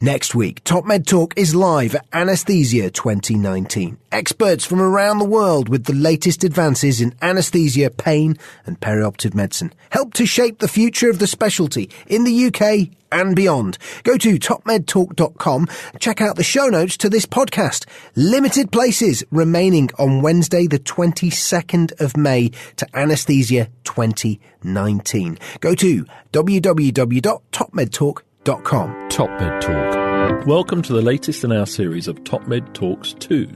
Next week, TopMedTalk is live at Anesthesia 2019. Experts from around the world with the latest advances in anesthesia, pain and perioperative medicine help to shape the future of the specialty in the UK and beyond. Go to topmedtalk.com and check out the show notes to this podcast. Limited places remaining on Wednesday the 22nd of May to Anesthesia 2019. Go to www.topmedtalk.com. TopMed Talk. Welcome to the latest in our series of TopMed Talks 2.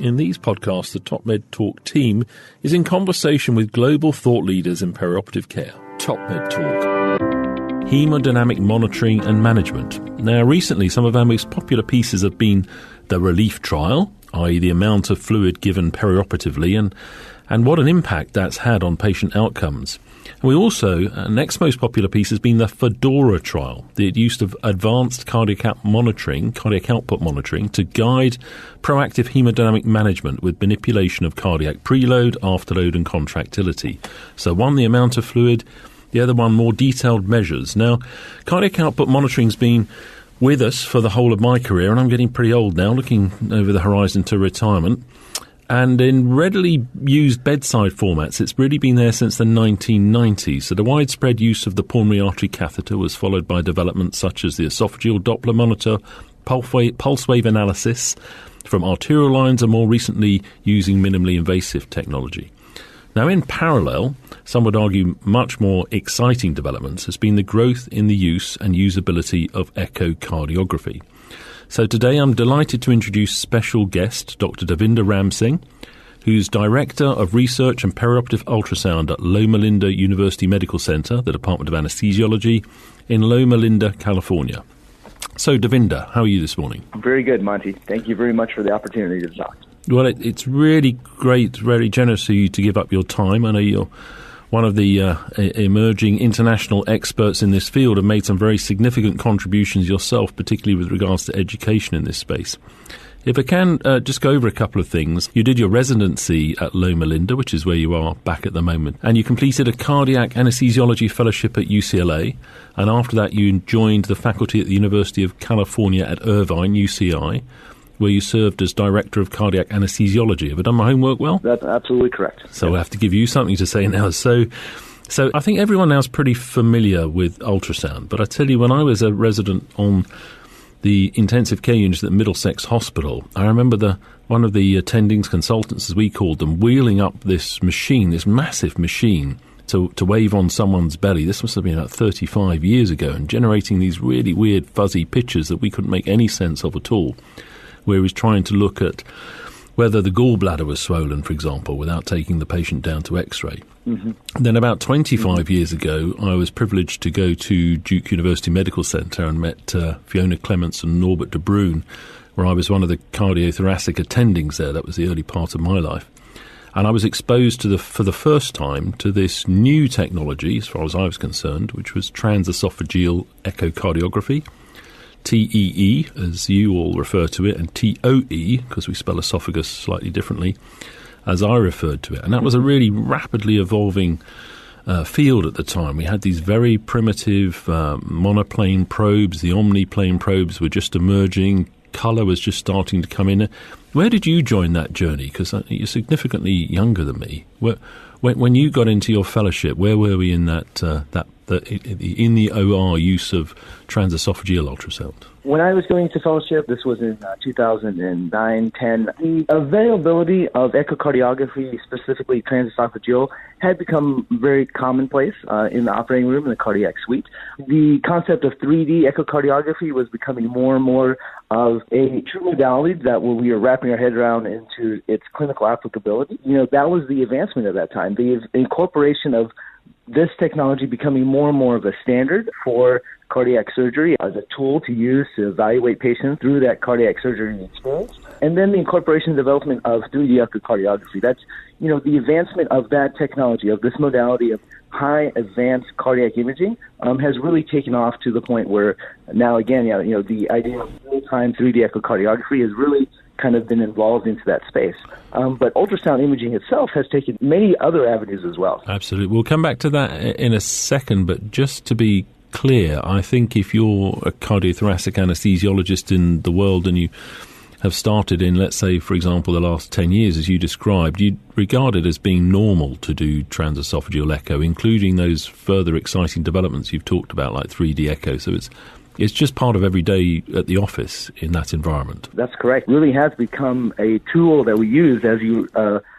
In these podcasts, the TopMed Talk team is in conversation with global thought leaders in perioperative care. TopMed Talk. Hemodynamic monitoring and management. Now, recently, some of our most popular pieces have been the relief trial, i.e. the amount of fluid given perioperatively, and what an impact that's had on patient outcomes. And we also, next most popular piece has been the Fedora trial, the use of advanced cardiac output monitoring to guide proactive hemodynamic management with manipulation of cardiac preload, afterload and contractility. So one, the amount of fluid, the other one, more detailed measures. Now, cardiac output monitoring's been with us for the whole of my career, and I'm getting pretty old now, looking over the horizon to retirement. And in readily used bedside formats, it's really been there since the 1990s. So the widespread use of the pulmonary artery catheter was followed by developments such as the esophageal Doppler monitor, pulse wave analysis from arterial lines, and more recently using minimally invasive technology. Now, in parallel, some would argue much more exciting developments has been the growth in the use and usability of echocardiography. So today I'm delighted to introduce special guest Dr. Davinder Ramsingh, who's Director of Research and Perioperative Ultrasound at Loma Linda University Medical Center, the Department of Anesthesiology, in Loma Linda, California. So Davinder, how are you this morning? Very good, Monty. Thank you very much for the opportunity to talk. Well, it's really great, very generous of you to give up your time. I know you're one of the emerging international experts in this field and made some very significant contributions yourself, particularly with regards to education in this space. If I can just go over a couple of things. You did your residency at Loma Linda, which is where you are back at the moment, and you completed a cardiac anesthesiology fellowship at UCLA, and after that you joined the faculty at the University of California at Irvine, UCI, where you served as Director of Cardiac Anesthesiology. Have I done my homework well? That's absolutely correct. So I have to give you something to say now. So I think everyone now is pretty familiar with ultrasound. But I tell you, when I was a resident on the intensive care unit at Middlesex Hospital, I remember one of the attendings, consultants as we called them, wheeling up this machine, this massive machine, to wave on someone's belly. This must have been about 35 years ago, and generating these really weird fuzzy pictures that we couldn't make any sense of at all, where he was trying to look at whether the gallbladder was swollen, for example, without taking the patient down to X-ray. Mm-hmm. Then about 25 years ago, I was privileged to go to Duke University Medical Center and met Fiona Clements and Norbert de Bruyn, where I was one of the cardiothoracic attendings there. That was the early part of my life. And I was exposed for the first time to this new technology, as far as I was concerned, which was transesophageal echocardiography, TEE, as you all refer to it, and TOE, because we spell esophagus slightly differently, as I referred to it. And that was a really rapidly evolving field at the time. We had these very primitive monoplane probes. The omniplane probes were just emerging. Colour was just starting to come in. Where did you join that journey? Because you're significantly younger than me. When you got into your fellowship, where were we in in the OR use of transesophageal ultrasound? When I was going to fellowship, this was in 2009-10, the availability of echocardiography, specifically transesophageal, had become very commonplace in the operating room in the cardiac suite. The concept of 3D echocardiography was becoming more and more of a true modality that we were wrapping our head around into its clinical applicability. That was the advancement of that time. The incorporation of this technology becoming more and more of a standard for cardiac surgery as a tool to use to evaluate patients through that cardiac surgery experience. And then the incorporation and development of 3D echocardiography. That's, the advancement of that technology, of this modality of high advanced cardiac imaging has really taken off to the point where now, again, the idea of real-time 3D echocardiography has really kind of been involved into that space. But ultrasound imaging itself has taken many other avenues as well. Absolutely. We'll come back to that in a second, but just to be clear. I think if you're a cardiothoracic anesthesiologist in the world and you have started in, let's say, for example, the last 10 years, as you described, you'd regard it as being normal to do transesophageal echo, including those further exciting developments you've talked about, like 3D echo. So it's just part of every day at the office in that environment. That's correct. It really has become a tool that we use, as you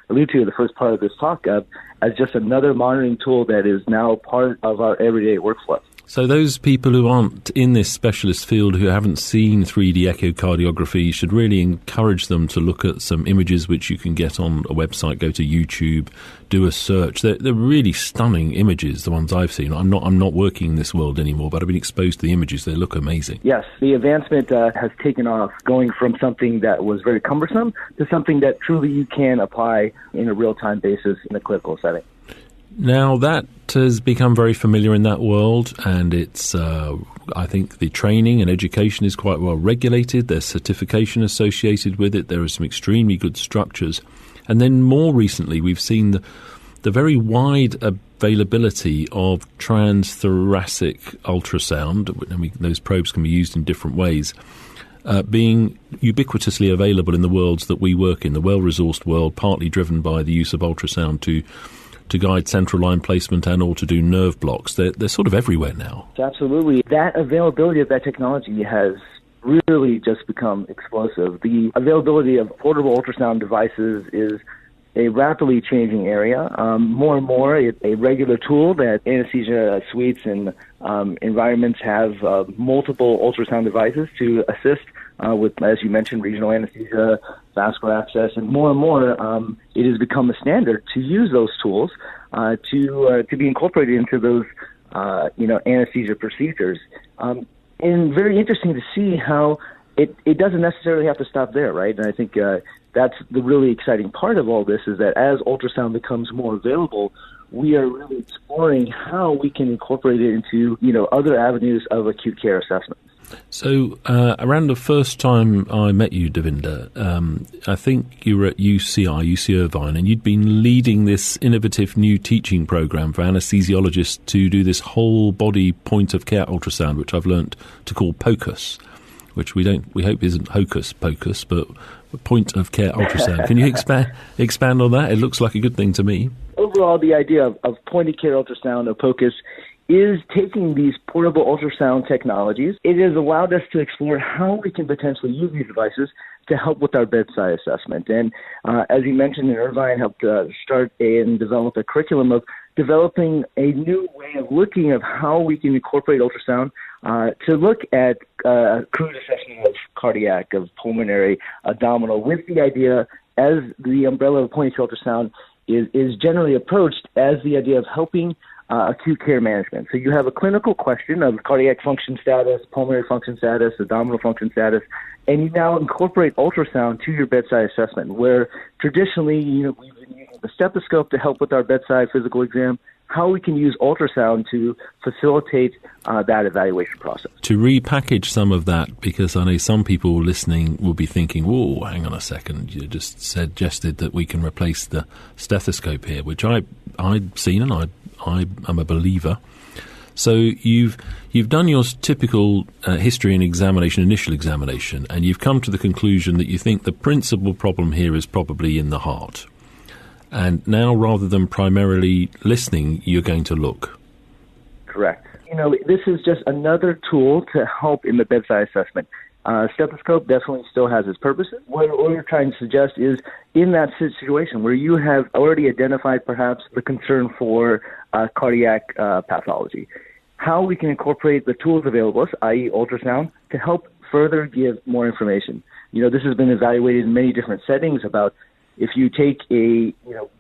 allude to in the first part of this talk, as just another monitoring tool that is now part of our everyday workflow. So those people who aren't in this specialist field, who haven't seen 3D echocardiography, should really encourage them to look at some images which you can get on a website. Go to YouTube, do a search. They're really stunning images, the ones I've seen. I'm not working in this world anymore, but I've been exposed to the images. They look amazing. Yes, the advancement has taken off, going from something that was very cumbersome to something that truly you can apply in a real-time basis in a clinical setting. Now, that has become very familiar in that world, and it's, I think the training and education is quite well regulated. There's certification associated with it. There are some extremely good structures. And then more recently, we've seen the very wide availability of transthoracic ultrasound. I mean, those probes can be used in different ways, being ubiquitously available in the worlds that we work in, the well-resourced world, partly driven by the use of ultrasound to guide central line placement and or to do nerve blocks. They're sort of everywhere now. Absolutely. That availability of that technology has really just become explosive. The availability of portable ultrasound devices is a rapidly changing area. More and more, it's a regular tool that anesthesia suites and environments have multiple ultrasound devices to assist with, as you mentioned, regional anesthesia, vascular access, and more, it has become a standard to use those tools to be incorporated into those, anesthesia procedures. And very interesting to see how it doesn't necessarily have to stop there, right? And I think that's the really exciting part of all this, is that as ultrasound becomes more available, we are really exploring how we can incorporate it into, other avenues of acute care assessment. So around the first time I met you, Davinder, I think you were at UC Irvine, and you'd been leading this innovative new teaching program for anesthesiologists to do this whole body point of care ultrasound, which I've learnt to call POCUS, which we hope isn't hocus pocus, but point of care ultrasound. Can you expand on that? It looks like a good thing to me. Overall, the idea of point of care ultrasound, or POCUS, is taking these portable ultrasound technologies. It has allowed us to explore how we can potentially use these devices to help with our bedside assessment. And as you mentioned, in Irvine helped start and develop a curriculum of developing a new way of looking at how we can incorporate ultrasound to look at crude assessment of cardiac, of pulmonary, abdominal, with the idea, as the umbrella of point-of-care ultrasound is generally approached, as the idea of helping acute care management. So you have a clinical question of cardiac function status, pulmonary function status, abdominal function status, and you now incorporate ultrasound to your bedside assessment, where traditionally, we've been using the stethoscope to help with our bedside physical exam, how we can use ultrasound to facilitate that evaluation process. To repackage some of that, because I know some people listening will be thinking, whoa, hang on a second, you just suggested that we can replace the stethoscope here, which I've seen and I'm a believer. So you've done your typical history and initial examination, and you've come to the conclusion that you think the principal problem here is probably in the heart. And now, rather than primarily listening, you're going to look. Correct. This is just another tool to help in the bedside assessment. Stethoscope definitely still has its purposes. What we're trying to suggest is, in that situation where you have already identified perhaps the concern for cardiac pathology, how we can incorporate the tools available, i.e. ultrasound, to help further give more information. This has been evaluated in many different settings about if you take a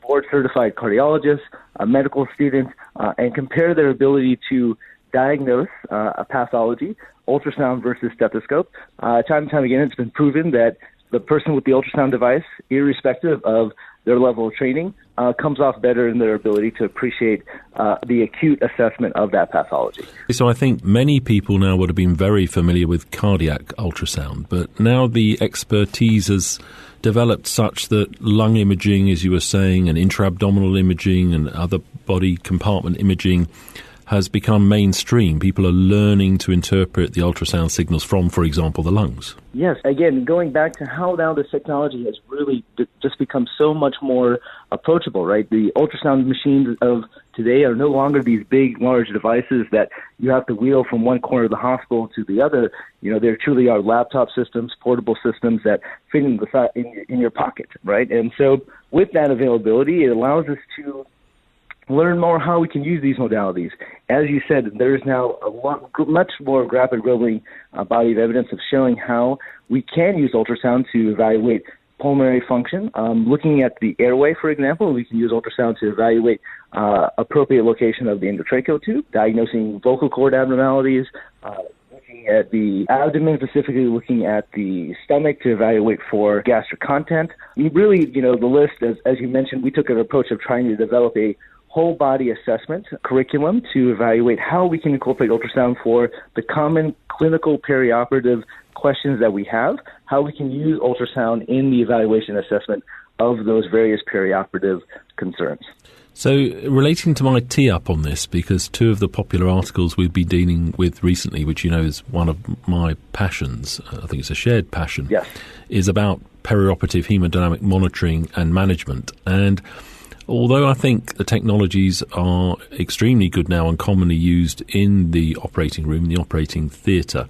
board-certified cardiologist, a medical student, and compare their ability to diagnose a pathology, ultrasound versus stethoscope, time and time again, it's been proven that the person with the ultrasound device, irrespective of their level of training, comes off better in their ability to appreciate the acute assessment of that pathology. So I think many people now would have been very familiar with cardiac ultrasound, but now the expertise has developed such that lung imaging, as you were saying, and intra-abdominal imaging and other body compartment imaging has become mainstream. People are learning to interpret the ultrasound signals from, for example, the lungs. Yes, again, going back to how now this technology has really just become so much more approachable, right? The ultrasound machines of today are no longer these big, large devices that you have to wheel from one corner of the hospital to the other. You know, there truly are laptop systems, portable systems that fit in your pocket, right? And so with that availability, it allows us to learn more how we can use these modalities. As you said, there is now much more rapid growing body of evidence of showing how we can use ultrasound to evaluate pulmonary function. Looking at the airway, for example, we can use ultrasound to evaluate appropriate location of the endotracheal tube, diagnosing vocal cord abnormalities, looking at the abdomen, specifically looking at the stomach to evaluate for gastric content. I mean, really, you know, the list, as you mentioned, we took an approach of trying to develop a whole body assessment curriculum to evaluate how we can incorporate ultrasound for the common clinical perioperative questions that we have, how we can use ultrasound in the evaluation assessment of those various perioperative concerns. So relating to my tee-up on this, because two of the popular articles we've been dealing with recently, which you know is one of my passions, I think it's a shared passion, yes, is about perioperative hemodynamic monitoring and management. And although I think the technologies are extremely good now and commonly used in the operating room, the operating theatre,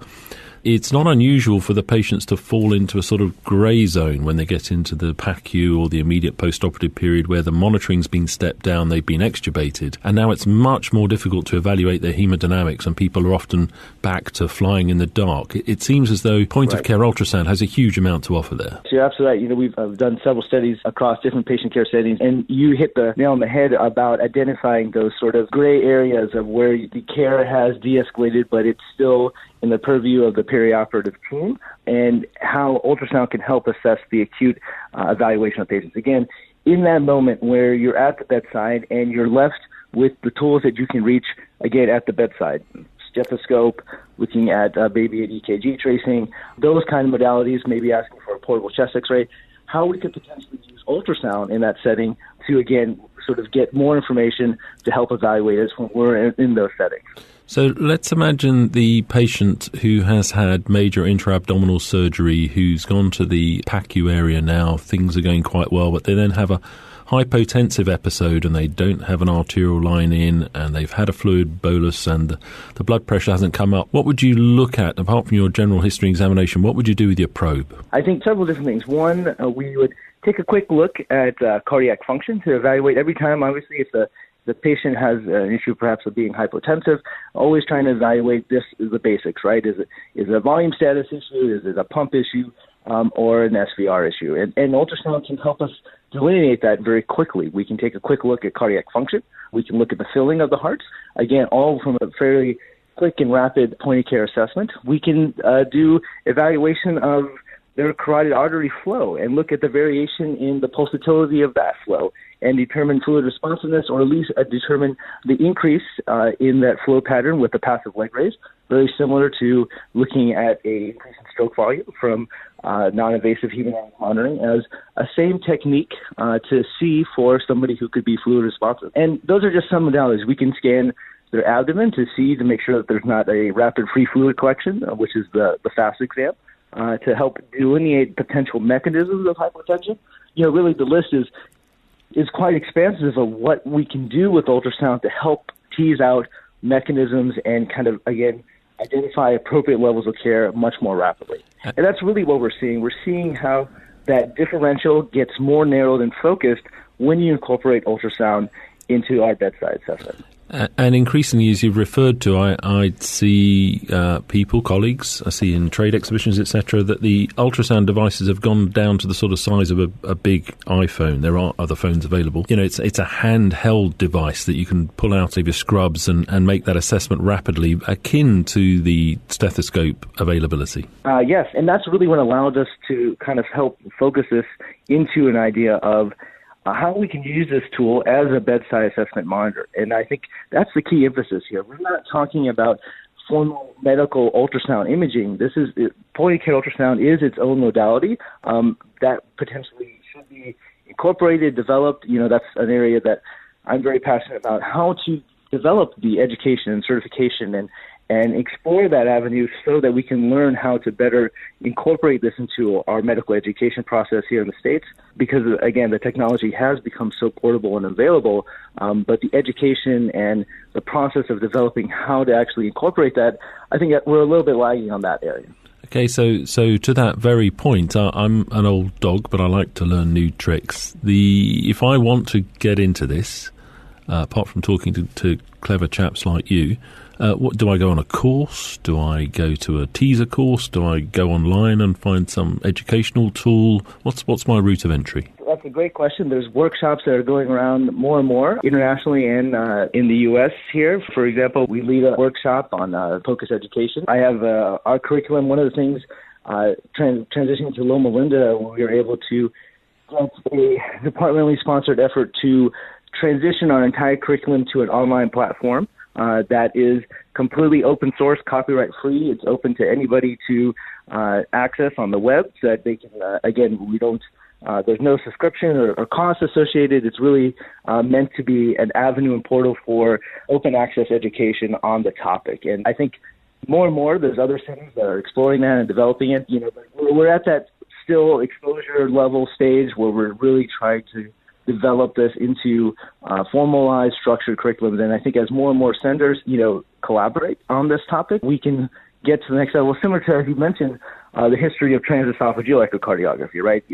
it's not unusual for the patients to fall into a sort of grey zone when they get into the PACU or the immediate post-operative period where the monitoring's been stepped down, they've been extubated, and now it's much more difficult to evaluate their hemodynamics and people are often back to flying in the dark. It seems as though point-of-care ultrasound has a huge amount to offer there. So you're absolutely right. You know, we've done several studies across different patient care settings, and you hit the nail on the head about identifying those sort of grey areas of where the care has de-escalated, but it's still in the purview of the perioperative team, and how ultrasound can help assess the acute evaluation of patients. Again, in that moment where you're at the bedside and you're left with the tools that you can reach, again, at the bedside, stethoscope, looking at baby and EKG tracing, those kind of modalities, maybe asking for a portable chest x-ray, how we could potentially use ultrasound in that setting to, again, sort of get more information to help evaluate us when we're in those settings. So let's imagine the patient who has had major intra-abdominal surgery, who's gone to the PACU area now, things are going quite well, but they then have a hypotensive episode and they don't have an arterial line in and they've had a fluid bolus and the blood pressure hasn't come up. What would you look at, apart from your general history examination, what would you do with your probe? I think several different things. One, we would take a quick look at cardiac function to evaluate every time, obviously, if the patient has an issue perhaps of being hypotensive, always trying to evaluate the basics, right? Is it a volume status issue? Is it a pump issue? Or an SVR issue? And ultrasound can help us delineate that very quickly. We can take a quick look at cardiac function. We can look at the filling of the heart. Again, all from a fairly quick and rapid point-of-care assessment. We can do evaluation of their carotid artery flow and look at the variation in the pulsatility of that flow and determine fluid responsiveness, or at least determine the increase in that flow pattern with the passive leg raise, very similar to looking at a increase in stroke volume from non-invasive hemodynamic monitoring as a same technique to see for somebody who could be fluid responsive. And those are just some modalities. We can scan their abdomen to make sure that there's not a rapid free fluid collection, which is the FAST exam, to help delineate potential mechanisms of hypotension. You know, really the list is quite expansive of what we can do with ultrasound to help tease out mechanisms and kind of, again, identify appropriate levels of care much more rapidly. And that's really what we're seeing. We're seeing how that differential gets more narrowed and focused when you incorporate ultrasound into our bedside assessment. And increasingly, as you've referred to, I see people, colleagues, I see in trade exhibitions, etc., that the ultrasound devices have gone down to the sort of size of a big iPhone. There are other phones available. You know, it's a handheld device that you can pull out of your scrubs and make that assessment rapidly, akin to the stethoscope availability. Yes, and that's really what allowed us to kind of help focus this into an idea of how we can use this tool as a bedside assessment monitor. And I think that's the key emphasis here. We're not talking about formal medical ultrasound imaging. This is point-of-care ultrasound is its own modality that potentially should be incorporated, developed. You know, that's an area that I'm very passionate about, how to develop the education and certification and explore that avenue so that we can learn how to better incorporate this into our medical education process here in the States. Because, again, the technology has become so portable and available, but the education and the process of developing how to actually incorporate that, I think that we're a little bit lagging on that area. Okay, so to that very point, I'm an old dog, but I like to learn new tricks. If I want to get into this, apart from talking to clever chaps like you, what do I go on a course? Do I go to a teaser course? Do I go online and find some educational tool? What's my route of entry? That's a great question. There's workshops that are going around more and more internationally and in the U.S. here. For example, we lead a workshop on POCUS education. I have our curriculum. One of the things, transitioning to Loma Linda, we were able to get a departmentally sponsored effort to transition our entire curriculum to an online platform that is completely open source, copyright free. It's open to anybody to access on the web so that they can, again, we don't, there's no subscription or cost associated. It's really meant to be an avenue and portal for open access education on the topic. And I think more and more there's other cities that are exploring that and developing it. You know, but we're at that still exposure level stage where we're really trying to develop this into formalized, structured curriculums. And I think as more and more centers, collaborate on this topic, we can get to the next level. Similar to, as you mentioned, the history of transesophageal echocardiography, right?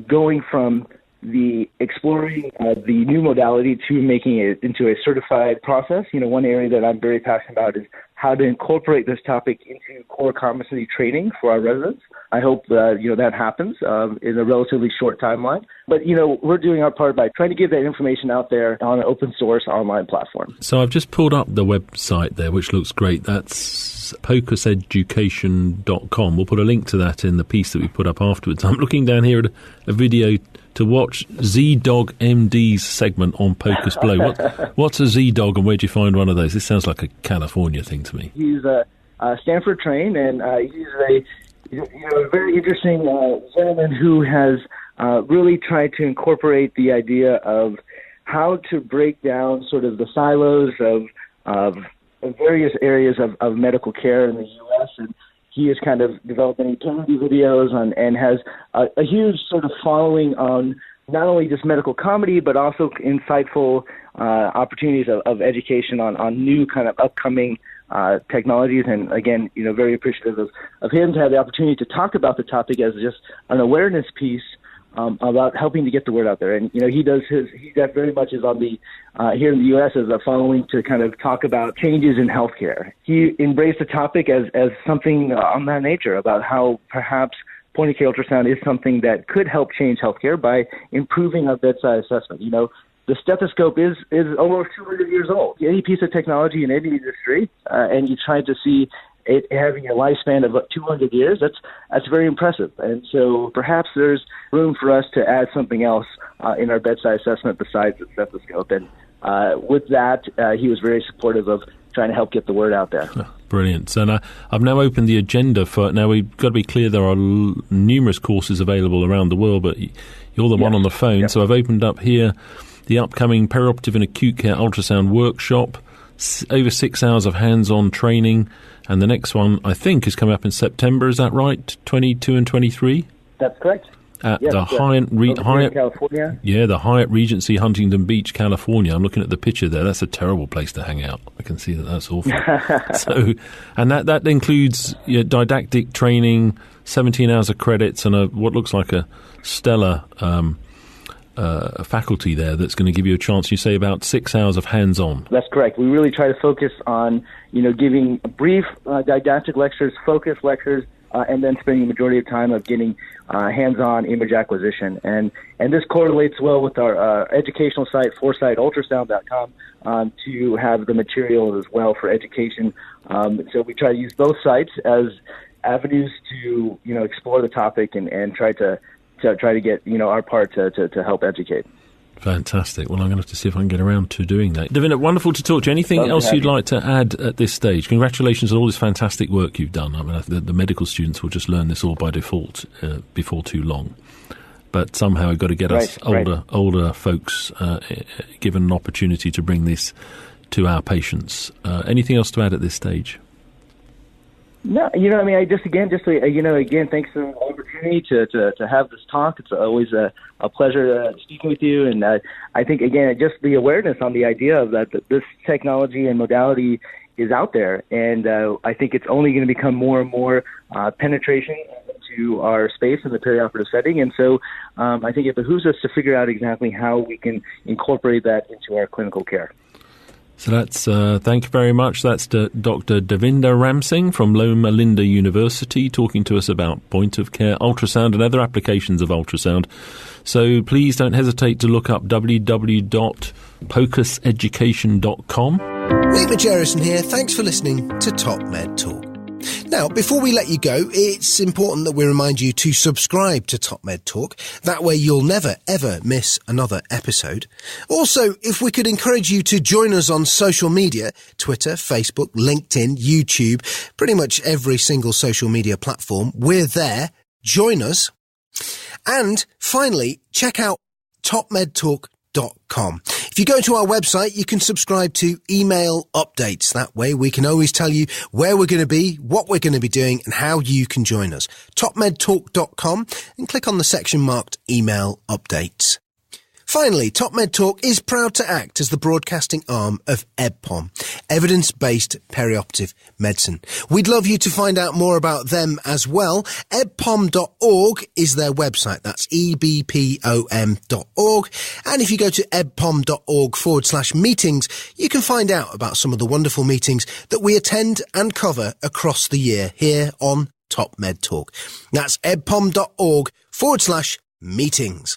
Going from the exploring the new modality to making it into a certified process. One area that I'm very passionate about is how to incorporate this topic into core competency training for our residents. I hope that happens in a relatively short timeline. But, we're doing our part by trying to get that information out there on an open source online platform. So I've just pulled up the website there, which looks great. That's pocuseducation.com. We'll put a link to that in the piece that we put up afterwards. I'm looking down here at a video to watch Z-Dog MD's segment on POCUS Below. What's a Z-Dog and where do you find one of those? This sounds like a California thing to me. He's Stanford trained, and he's a very interesting gentleman who has really tried to incorporate the idea of how to break down sort of the silos of various areas of medical care in the U.S., and he is kind of developing utility videos and has a huge sort of following on not only just medical comedy, but also insightful opportunities of education on new kind of upcoming technologies. And again, very appreciative of him to have the opportunity to talk about the topic as just an awareness piece about helping to get the word out there. And, he that very much is on the, here in the U.S. as a following to kind of talk about changes in healthcare. He embraced the topic as something on that nature about how perhaps point-of-care ultrasound is something that could help change healthcare by improving our bedside assessment. The stethoscope is almost 200 years old. Any piece of technology in any industry, and you try to see it having a lifespan of 200 years, that's very impressive. And so perhaps there's room for us to add something else in our bedside assessment besides the stethoscope. And with that, he was very supportive of trying to help get the word out there. Brilliant. So now I've now opened the agenda for, now we've got to be clear there are numerous courses available around the world, but you're the one on the phone. Yep. So I've opened up here the upcoming Perioperative and Acute Care Ultrasound Workshop, over 6 hours of hands-on training, and the next one, I think, is coming up in September. Is that right? 22 and 23? That's correct. At the Hyatt, California. Yeah, the Hyatt Regency, Huntington Beach, California. I'm looking at the picture there. That's a terrible place to hang out. I can see that's awful. So, and that includes didactic training, 17 hours of credits, and what looks like a stellar faculty there that's going to give you a chance. You say about 6 hours of hands-on. That's correct. We really try to focus on, giving brief didactic lectures, focused lectures, and then spending the majority of time of getting hands-on image acquisition. And this correlates well with our educational site, foresightultrasound.com, to have the material as well for education. So we try to use both sites as avenues to, explore the topic and try to get, our part to help educate. Fantastic. Well, I'm going to have to see if I can get around to doing that. Davinder, wonderful to talk to you. Anything else you'd like to add at this stage? Congratulations on all this fantastic work you've done. I mean, the medical students will just learn this all by default before too long. But somehow we've got to get us older folks given an opportunity to bring this to our patients. Anything else to add at this stage? No, I thanks for the opportunity to have this talk. It's always a pleasure speaking with you. And I think, again, just the awareness on the idea of that this technology and modality is out there. And I think it's only going to become more and more penetration into our space in the perioperative setting. And so I think it behooves us to figure out exactly how we can incorporate that into our clinical care. So that's, thank you very much. That's Dr. Davinder Ramsingh from Loma University talking to us about point-of-care ultrasound and other applications of ultrasound. So please don't hesitate to look up www.pocuseducation.com. Nick Majerison here. Thanks for listening to Top Med Talk. Now, before we let you go, it's important that we remind you to subscribe to Top Med Talk. That way you'll never, ever miss another episode. Also, if we could encourage you to join us on social media, Twitter, Facebook, LinkedIn, YouTube, pretty much every single social media platform, we're there. Join us. And finally, check out TopMedTalk.com. If you go to our website, you can subscribe to email updates. That way we can always tell you where we're going to be, what we're going to be doing, and how you can join us. TopMedTalk.com and click on the section marked email updates. Finally, Top Med Talk is proud to act as the broadcasting arm of EBPOM, Evidence-Based Perioperative Medicine. We'd love you to find out more about them as well. ebpom.org is their website. That's ebpom.org. And if you go to ebpom.org/meetings, you can find out about some of the wonderful meetings that we attend and cover across the year here on Top Med Talk. That's ebpom.org/meetings.